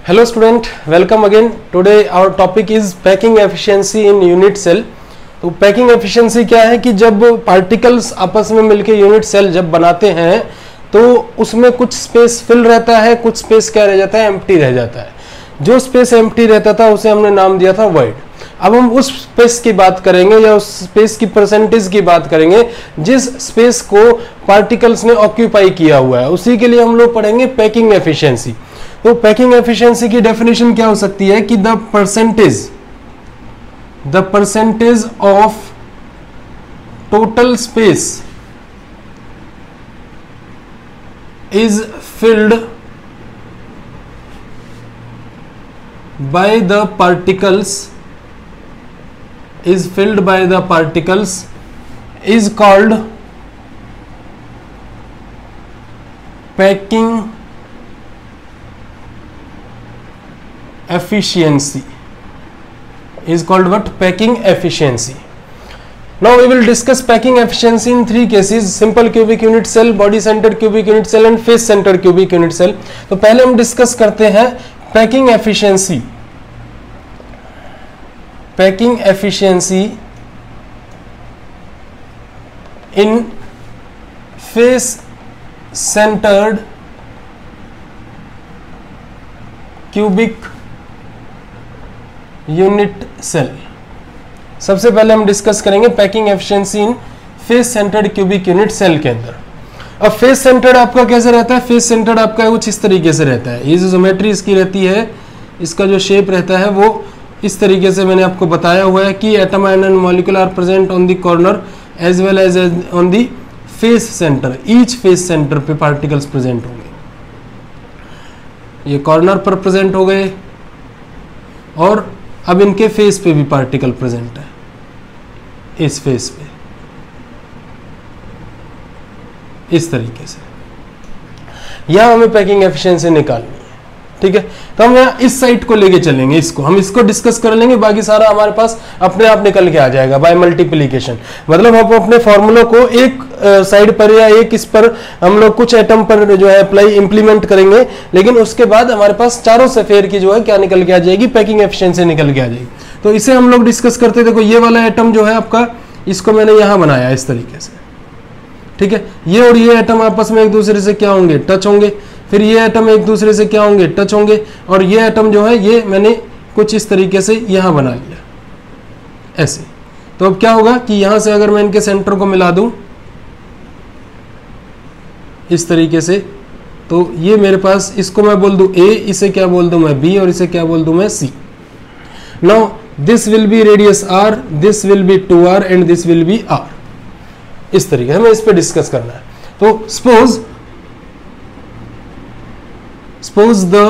Hello student, welcome again. Today our topic is packing efficiency in unit cell. तो packing efficiency क्या है कि जब पार्टिकल्स आपस में मिलके यूनिट सेल जब बनाते हैं तो उसमें कुछ स्पेस फिल रहता है, कुछ स्पेस क्या रह जाता है, एम्प्टी रह जाता है. जो स्पेस एम्प्टी रहता था उसे हमने नाम दिया था वॉइड. अब हम उस स्पेस की बात करेंगे या उस स्पेस की परसेंटेज की बात करेंगे जिस स्पेस को पार्टिकल्स ने ऑक्यूपाई किया हुआ है, उसी के लिए हम लोग पढ़ेंगे पैकिंग एफिशिएंसी. तो पैकिंग एफिशिएंसी की डेफिनेशन क्या हो सकती है कि the percentage of total space is filled by the particles is called packing efficiency. Is called what? Packing efficiency. Now we will discuss packing efficiency in three cases: simple cubic unit cell, body centered cubic unit cell and face centered cubic unit cell. तो पहले हम discuss करते हैं packing efficiency. Packing efficiency in face centred cubic unit cell. सबसे पहले हम discuss करेंगे packing efficiency in face centred cubic unit cell के अंदर. अब फेस सेंटर्ड आपका कैसे रहता है? फेस सेंटर्ड आपका कुछ इस तरीके से रहता है. ये जो ज्योमेट्री इसकी रहती है, इसका जो शेप रहता है वो इस तरीके से मैंने आपको बताया हुआ है कि atom and molecule are present on the corner as well as on the face centre. Each face centre पे पार्टिकल्स प्रेजेंट होंगे. ये कॉर्नर पर प्रेजेंट हो गए और अब इनके फेस पे भी पार्टिकल प्रेजेंट है. इस फेस पे इस तरीके से यहां हमें पैकिंग एफिशिएंसी निकालनी है. ठीक है, तो हम यहाँ इस साइड को लेके चलेंगे. हम इसको डिस्कस कर लेंगे, बाकी सारा हमारे पास अपने आप निकल के आ जाएगा बाय मल्टीप्लिकेशन. मतलब हम अपने फॉर्मूला को एक साइड पर या एक इस पर हम लोग कुछ एटम पर जो है अप्लाई इंप्लीमेंट करेंगे, लेकिन उसके बाद हमारे पास चारों सफेयर की जो है क्या निकल के आ जाएगी, पैकिंग एफिशिएंसी निकल के आ जाएगी. तो इसे हम लोग डिस्कस करते. देखो ये वाला एटम जो है आपका, इसको मैंने यहाँ बनाया इस तरीके से. ठीक है, ये और ये एटम आपस में एक दूसरे से क्या होंगे, टच होंगे. फिर ये एटम एक दूसरे से क्या होंगे, टच होंगे. और ये एटम जो है ये मैंने कुछ इस तरीके से यहां बना लिया ऐसे. तो अब क्या होगा कि यहां से अगर मैं इनके सेंटर को मिला दूं इस तरीके से, तो ये मेरे पास, इसको मैं बोल दूं ए, इसे क्या बोल दूं मैं बी और इसे क्या बोल दूं मैं see. Now this will be radius R, this will be 2r and this will be r. इस तरीके हमें इस पे डिस्कस करना है. तो suppose the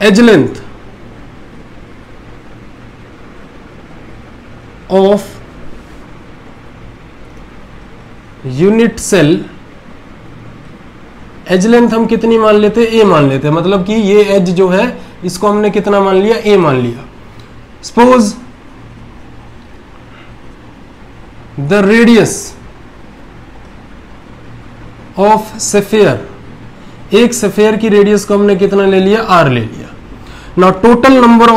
edge length of unit cell, edge length हम कितनी मान लेते हैं, a मान लेते हैं. मतलब कि ये एज जो है इसको हमने कितना मान लिया, a मान लिया. Suppose the radius of sphere, एक सफेयर की रेडियस को हमने कितना ले लिया, r ले लिया. Now total number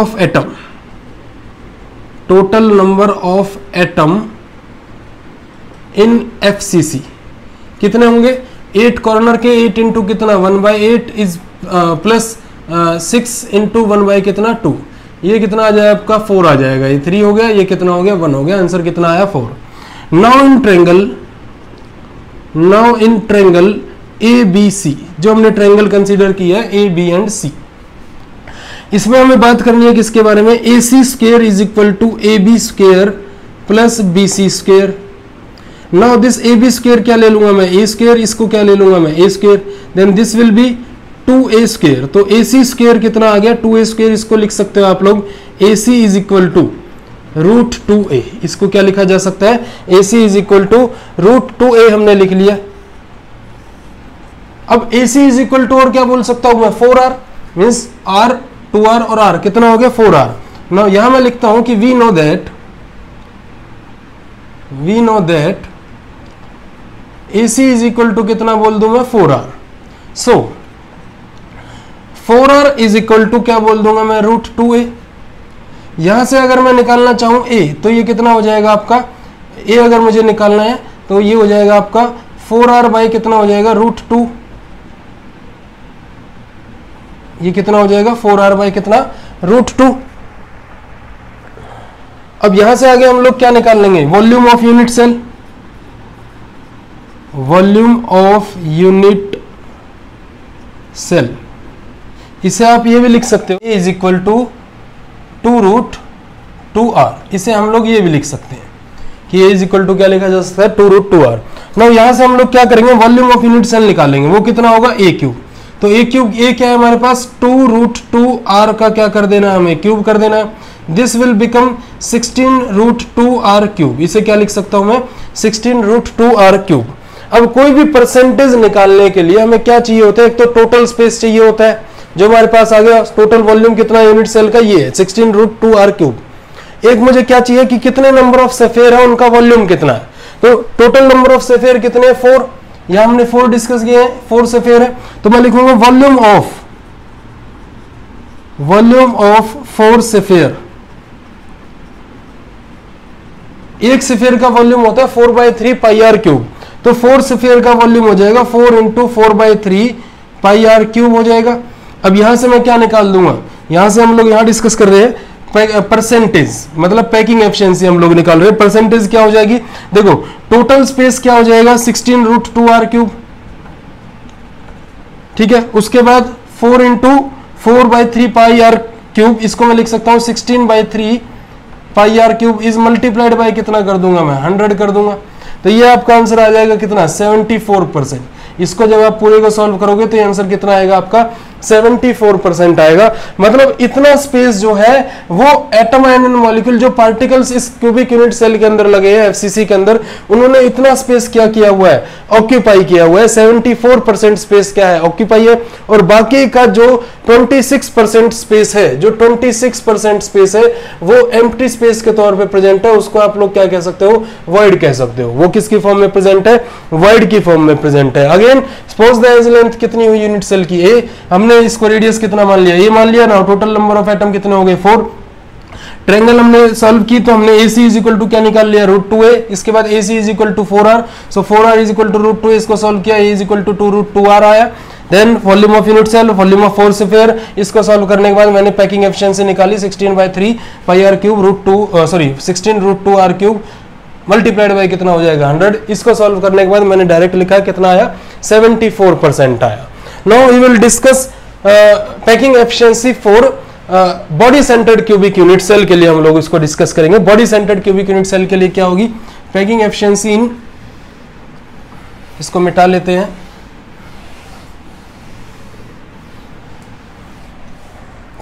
of atom in FCC कितने होंगे, 8 कॉर्नर के 8 इंटू कितना 1/8 इज प्लस 6 इंटू 1 कितना 2. ये कितना आ जाएगा आपका 4 आ जाएगा. ये 3 हो गया, ये कितना हो गया 1 हो गया. आंसर कितना आया 4. नाउ इन ट्रायंगल ABC, जो हमने ट्रायंगल कंसीडर किया है A, B एंड C, इसमें हमें बात करनी है किसके बारे में, AC square is equal to AB square plus BC square. Now this AB square क्या ले लूंगा मैं, A स्क्वायर, इसको क्या ले लूंगा मैं A square. Then this will be 2A square. तो AC स्क्वायर कितना आ गया 2A स्क्वायर. इसको लिख सकते हो आप लोग AC is equal to √2a. इसको क्या लिखा जा सकता है, AC is equal to √2a हमने लिख लिया. अब AC इज इक्वल टू और क्या बोल सकता हूं मैं, 4r मीन्स r 2r और r कितना हो गया 4r. नाउ यहां मैं लिखता हूं कि we know that AC is equal to कितना बोल दूं मैं 4r. So 4r is equal to क्या बोल दूंगा मैं, √2a। यहां से अगर मैं निकालना चाहूं a, तो ये कितना हो जाएगा आपका, a अगर मुझे निकालना है तो ये हो जाएगा आपका 4r बाई कितना हो जाएगा, √2। ये कितना हो जाएगा, 4r बाई कितना, √2। अब यहां से आगे हम लोग क्या निकाल लेंगे, volume of unit cell. Volume of unit cell, इसे आप ये भी लिख सकते हो, a is equal to 2√2r। इसे हम लोग ये भी लिख सकते हैं कि a इज इक्वल टू क्या लिखा जा सकता है, 2√2r। नाउ यहां से हम लोग क्या करेंगे, वॉल्यूम ऑफ यूनिट सेल निकालेंगे, वो कितना होगा, a³। तो a³ क्या है हमारे पास, 2√2r का क्या कर देना है, हमें क्यूब कर देना है। This will become 16√2r³। इसे क्या लिख सकता हूं मैं, 16√2r³। अब कोई भी परसेंटेज निकालने के लिए हमें क्या चाहिए होता है, एक तो टोटल स्पेस चाहिए होता है, जो हमारे पास आ गया। टोटल वॉल्यूम कितना यूनिट सेल का, ये है 16√2r³। एक मुझे क्या चाहिए कि कितने नंबर ऑफ सेफेयर है, उनका वॉल्यूम कितना है। तो टोटल नंबर ऑफ सेफेयर कितने हैं, 4। यहां हमने 4 डिस्कस किए हैं, 4 सेफेयर है। तो मैं लिखूंगा वॉल्यूम ऑफ 4 सेफेयर। एक सेफेयर का वॉल्यूम होता है 4/3 πr³। तो 4 सेफेयर का वॉल्यूम हो जाएगा 4 × 4/3 πr³ हो जाएगा। अब यहां से मैं क्या निकाल दूंगा, यहां से हम लोग यहां डिस्कस कर रहे हैं परसेंटेज, मतलब पैकिंग एफिशिएंसी हम लोग निकाल रहे हैं। परसेंटेज क्या हो जाएगी, देखो टोटल स्पेस क्या हो जाएगा, 16√2r³। ठीक है, उसके बाद 4 × 4/3 πr³, इसको मैं लिख सकता हूं 16/3 πr³ इज मल्टीप्लाइड बाय कितना कर दूंगा मैं, 100 कर दूंगा। तो ये आपका आंसर आ जाएगा कितना, 74%। इसको जब आप पूरे को सॉल्व करोगे तो ये आंसर कितना आएगा आपका, 74% आएगा। मतलब इतना स्पेस जो है वो एटम एंड मॉलिक्यूल, जो पार्टिकल्स इस क्यूबिक यूनिट सेल के अंदर लगे हैं, एफसीसी के अंदर, उन्होंने इतना स्पेस क्या किया हुआ है, ऑक्यूपाई किया हुआ है। 74% स्पेस क्या है, ऑक्यूपाई है। और बाकी का जो 26% स्पेस है, जो 26% स्पेस है वो एम्प्टी स्पेस के तौर पे प्रेजेंट है। उसको आप लोग क्या कह सकते हो, वॉइड कह सकते हो। वो किसकी फॉर्म में प्रेजेंट है, वॉइड की फॉर्म में प्रेजेंट है। Again suppose the edge length कितनी हुई यूनिट सेल की, ए, हमने इसको रेडियस कितना मान लिया, ये मान लिया ना। टोटल नंबर ऑफ एटम कितने हो गए, 4। ट्रायंगल हमने सॉल्व की तो हमने AC इज इक्वल टू क्या निकाल लिया, √2a। इसके बाद AC is equal to 4r, so 4r is equal to √2a। इसको सॉल्व किया, A is equal to 2√2r आया। Then volume of unit cell, volume of 4 sphere, इसको सॉल्व करने के बाद मैंने पैकिंग एफिशिएंसी निकाली 16/3 πr³ 16√2r³ मल्टीप्लाइड बाय कितना हो जाएगा, 100। इसको सॉल्व करने के बाद मैंने डायरेक्ट लिखा कितना आया, 74% आया। Now we will discuss packing efficiency for body centred cubic unit cell के लिए हम लोग इसको डिस्कस करेंगे। Body centred cubic unit cell के लिए क्या होगी पैकिंग एफिशिएंसी इन, इसको मिटा लेते हैं।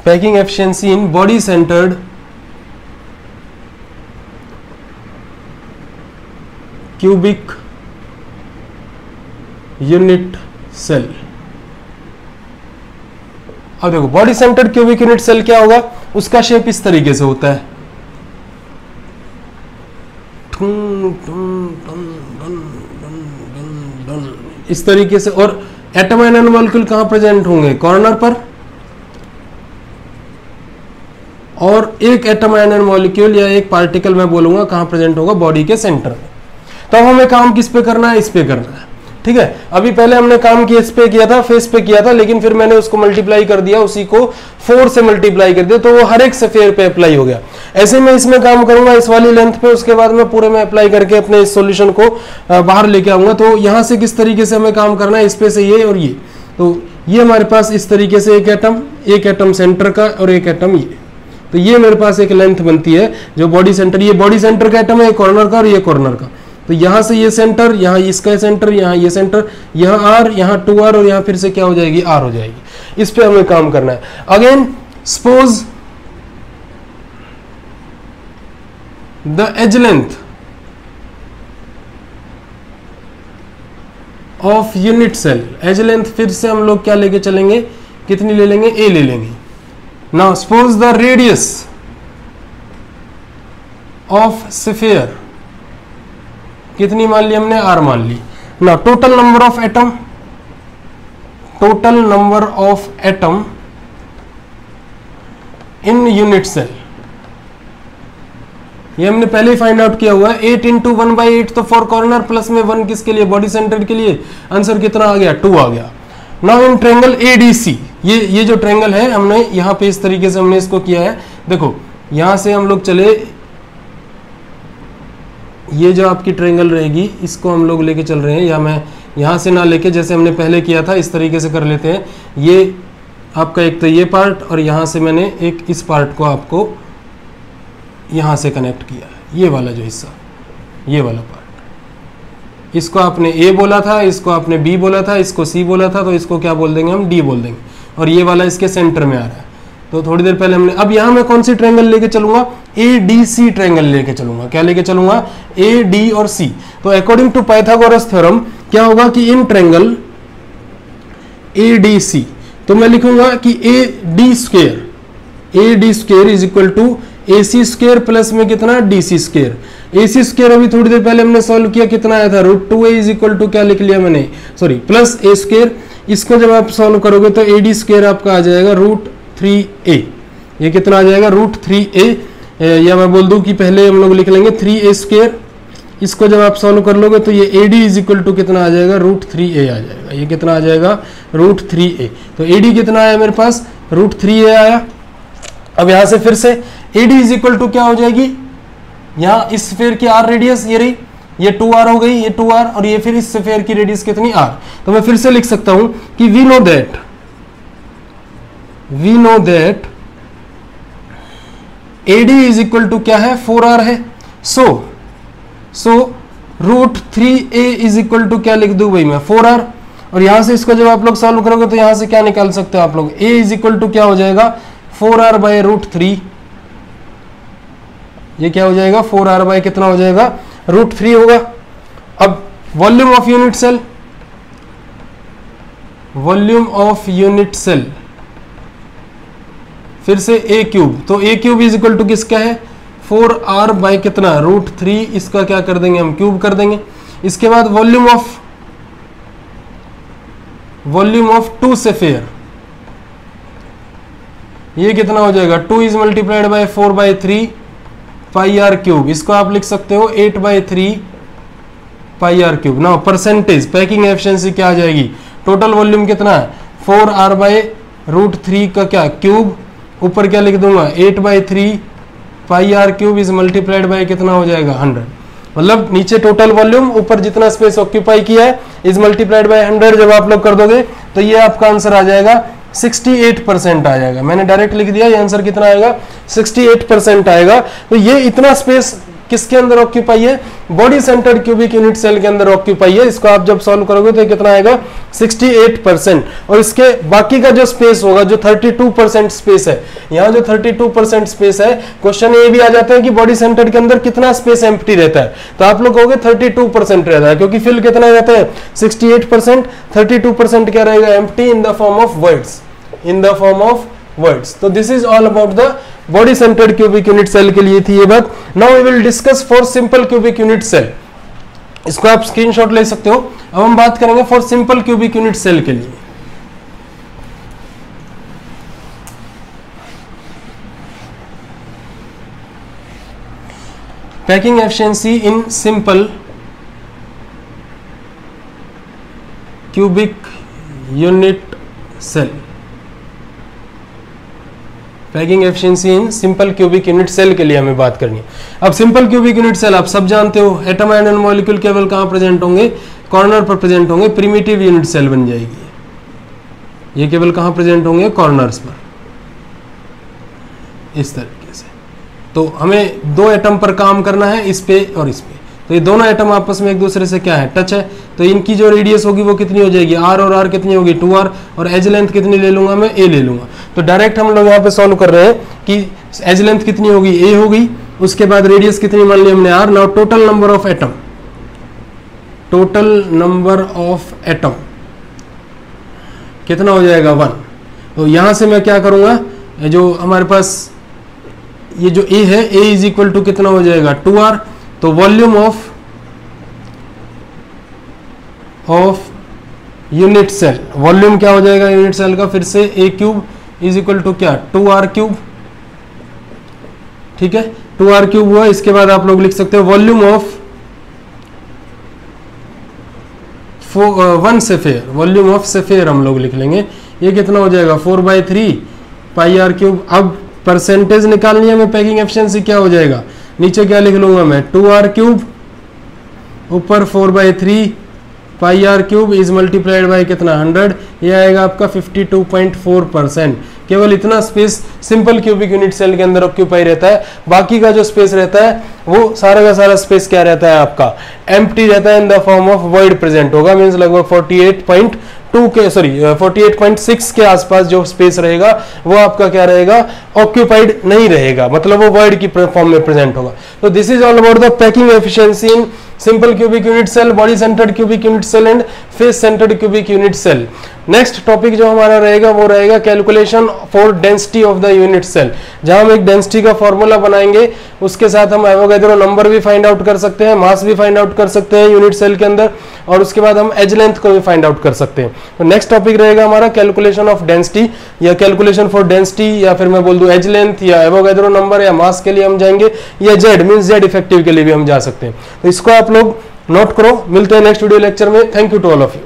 Packing efficiency in body centred cubic unit cell. अब देखो body centred cubic unit cell क्या होगा, उसका शेप इस तरीके से होता है, इस तरीके से। और एटम एंड मॉलिक्यूल कहां प्रेजेंट होंगे, कॉर्नर पर। और एक एटम एंड मॉलिक्यूल या एक पार्टिकल मैं बोलूंगा कहां प्रेजेंट होगा, बॉडी के सेंटर में। तो हमें काम किस पे करना है, इस पे करना है। ठीक है, अभी पहले हमने काम किस पे किया था, फेस पे किया था, लेकिन फिर मैंने उसको मल्टीप्लाई कर दिया, उसी को 4 से मल्टीप्लाई कर दिया, तो वो हर एक सफेयर पे अप्लाई हो गया। ऐसे मैं इसमें काम करूंगा इस वाली लेंथ पे, उसके बाद मैं पूरे में अप्लाई करके अपने इस सॉल्यूशन को बाहर लेके आऊंगा। तो यहां से किस तरीके से हमें काम करना है, इस पे से ये और ये। तो ये हमारे पास इस तरीके से एक एटम सेंटर का और एक एटम ये। तो ये मेरे पास एक लेंथ बनती है जो बॉडी सेंटर, ये बॉडी सेंटर का एटम है, कॉर्नर का और ये कॉर्नर का। तो यहां से ये सेंटर, यहां इसका सेंटर, यहां ये सेंटर, यहां R, यहां 2R और यहां फिर से क्या हो जाएगी, R हो जाएगी। इस पे हमें काम करना है। Again suppose the edge length of unit cell. Edge length फिर से हम लोग क्या लेके चलेंगे, कितनी ले लेंगे, A ले लेंगे। Now suppose the radius of sphere, कितनी मान ली हमने, R मान ली ना। Total number of atom in unit cell, ये हमने पहले ही फाइंड आउट किया हुआ है। 8 इंटू 1/8 तो 4 कॉर्नर प्लस में 1 किसके लिए, बॉडी सेंटर के लिए। आंसर कितना आ गया, 2 आ गया। नाउ इन ट्रायंगल एडीसी, ये जो ट्रायंगल है हमने यहाँ पे इस तरीके से हमने इसको किया है। देखो यहां से हम लोग चले, ये जो आपकी ट्रायंगल रहेगी इसको हम लोग लेके चल रहे हैं, या मैं यहां से ना लेके जैसे हमने पहले किया था इस तरीके से कर लेते हैं। ये आपका एक तो ये पार्ट, और यहां से मैंने एक इस पार्ट को आपको यहां से कनेक्ट किया है, ये वाला जो हिस्सा, ये वाला पार्ट। इसको आपने ए बोला था, इसको आपने बी बोला था, इसको सी बोला था, तो इसको क्या बोल देंगे हम, डी बोल देंगे। और ये वाला इसके सेंटर में आ रहा है। तो थोड़ी देर पहले हमने, अब यहां मैं कौन सी ट्रायंगल लेके चलूंगा, ए डी सी ट्रायंगल लेके चलूंगा। क्या लेके चलूंगा, ए डी और सी। तो अकॉर्डिंग टू पाइथागोरस थ्योरम क्या होगा कि in triangle A D C, तो मैं लिखूंगा कि A D square is equal to A C square plus में कितना, D C square. A C square अभी थोड़ी देर पहले हमने सॉल्व किया, कितना आया था, √2a इज इक्वल टू क्या लिख लिया मैंने, सॉरी प्लस ए स्क्वायर। इसको जब आप सॉल्व करोगे तो ए डी स्क्वायर आपका आ जाएगा √3a। ये कितना आ जाएगा, √3a, या मैं बोल दूं कि पहले हम लोग लिख लेंगे 3a स्क्वायर। इसको जब आप सॉल्व कर लोगे तो ये A D is equal to कितना आ जाएगा, √3a आ जाएगा। ये कितना आ जाएगा, √3a। तो ए डी कितना आया मेरे पास, √3a आया। अब यहां से फिर से A D is equal to क्या हो जाएगी, यहाँ इस स्फीयर की आर रेडियस ये रही, ये 2r हो गई, ये 2r, और ये फिर इस स्फीयर की रेडियस कितनी, r। तो मैं फिर से लिख सकता हूं कि we know that AD is equal to क्या है, 4r है। सो √3a इज इक्वल टू क्या लिख दूं भाई मैं, 4r। और यहां से इसको जब आप लोग सॉल्व करोगे तो यहां से क्या निकाल सकते हो आप लोग, a इज इक्वल टू क्या हो जाएगा, 4r बाय √3। ये क्या हो जाएगा, 4r बाय कितना हो जाएगा, √3 होगा। अब वॉल्यूम ऑफ यूनिट सेल, फिर से a क्यूब, तो a cube is equal to किसका है, 4r बाय कितना, √3। इसका क्या कर देंगे हम, क्यूब कर देंगे। इसके बाद वॉल्यूम ऑफ 2 स्फीयर, ये कितना हो जाएगा, 2 is multiplied by 4/3 pi R cube. इसको आप लिख सकते हो 8/3 पाई आर क्यूब। ना परसेंटेज पैकिंग एफिशिएंसी क्या आ जाएगी, टोटल वॉल्यूम कितना है, 4r बाय √3 का क्या क्यूब, ऊपर क्या लिख दूंगा, 8/3 pi R cube is multiplied by कितना हो जाएगा, 100। मतलब नीचे टोटल वॉल्यूम, ऊपर जितना स्पेस ऑक्यूपाई किया है इज मल्टीप्लाइड बाय 100। जब आप लोग कर दोगे तो ये आपका आंसर आ जाएगा 68% आ जाएगा। मैंने डायरेक्ट लिख दिया, ये आंसर कितना आएगा, 68% आएगा। तो ये इतना स्पेस किसके अंदर ऑक्यूपाई है, body centred cubic unit cell के अंदर ऑक्यूपाई है। इसको आप जब सॉल्व करोगे तो कितना आएगा, 68%। और इसके बाकी का जो स्पेस होगा, जो 32% स्पेस है, यहाँ जो 32% स्पेस है, क्वेश्चन ये भी आ जाता है कि बॉडी सेंटर के अंदर कितना स्पेस एम्प्टी रहता है, तो आप लोग कहोगे 32% रहता है, क्योंकि फिल कितना रहता है, 68%। 32% क्या रहेगा, empty in the form of words. तो this is all about the body centred cubic unit cell के लिए थी ये बात। Now we will discuss for simple cubic unit cell. इसको आप स्क्रीनशॉट ले सकते हो। अब हम बात करेंगे for simple cubic unit cell के लिए। Packing efficiency in simple cubic unit cell. Packing efficiency in simple cubic unit cell के लिए हमें बात करनी है। अब सिंपल क्यूबिक यूनिट सेल आप सब जानते हो, एटम एंड मॉलिक्यूल केवल कहां प्रेजेंट होंगे, कॉर्नर पर प्रेजेंट होंगे, प्रिमिटिव यूनिट सेल बन जाएगी। ये केवल कहां प्रेजेंट होंगे, कॉर्नर्स पर, इस तरीके से। तो हमें दो एटम पर काम करना है, इस पे और इस पे। तो ये दोनों एटम आपस में एक दूसरे से क्या है, टच है। तो इनकी जो रेडियस होगी वो कितनी हो जाएगी, r और r कितनी होगी, 2r, और एज लेंथ कितनी ले लूंगा मैं, a ले लूंगा। तो डायरेक्ट हम लोग यहाँ पे सॉल्व कर रहे हैं कि एज लेंथ कितनी होगी, a होगी, उसके बाद रेडियस कितनी मान ली हमने, r। Now total number of atom कितना हो जाएगा, 1। तो यहां से मैं क्या करूंगा, जो हमारे पास ये जो a है, a इज इक्वल टू कितना हो जाएगा, 2r। तो volume of unit cell, volume क्या हो जाएगा यूनिट सेल का, फिर से a cube is equal to क्या, 2r क्यूब। ठीक है, 2r³ हुआ। इसके बाद आप लोग लिख सकते हो वॉल्यूम ऑफ 1 सेफेयर, वॉल्यूम ऑफ सेफेयर हम लोग लिख लेंगे। ये कितना हो जाएगा 4/3 πr³। अब परसेंटेज निकालनी है हमें, पैकिंग एफिशिएंसी क्या हो जाएगा, नीचे क्या लिख लूंगा मैं 2r³ ऊपर 4/3 πr³ इज मल्टीप्लाइड बाय कितना 100, ये आएगा आपका 52.4%। केवल इतना space simple cubic unit cell के अंदर ऑक्यूपाई रहता है, बाकी का जो स्पेस रहता है वो सारा का सारा स्पेस क्या रहता है आपका एम्प्टी रहता है, इन the form of void present होगा। मींस लगभग 48.6 के आसपास जो स्पेस रहेगा वो आपका क्या रहेगा, ऑक्यूपाइड नहीं रहेगा, मतलब वो वॉइड की फॉर्म में प्रेजेंट होगा। तो this is all about the packing efficiency in simple cubic unit cell, body centred cubic unit cell and face centred cubic unit cell. Next topic जो हमारा रहेगा वो रहेगा calculation for density of the unit cell, जहां हम एक density का formula बनाएंगे, उसके साथ हम एवोगैड्रो नंबर भी फाइंड आउट कर सकते हैं, मास भी फाइंड आउट कर सकते हैं यूनिट सेल के अंदर, और उसके बाद हम एज लेंथ को भी फाइंड आउट कर सकते हैं। तो नेक्स्ट टॉपिक रहेगा हमारा कैलकुलेशन ऑफ डेंसिटी या कैलकुलेशन फॉर डेंसिटी, या फिर मैं बोल दूं एज लेंथ या एवोगैड्रो नंबर या मास के लिए हम जाएंगे, या जेड मींस जेड इफेक्टिव के लिए भी हम जा सकते हैं। तो इसको आप लोग नोट करो। मिलते हैं नेक्स्ट वीडियो लेक्चर में। Thank you to all of you.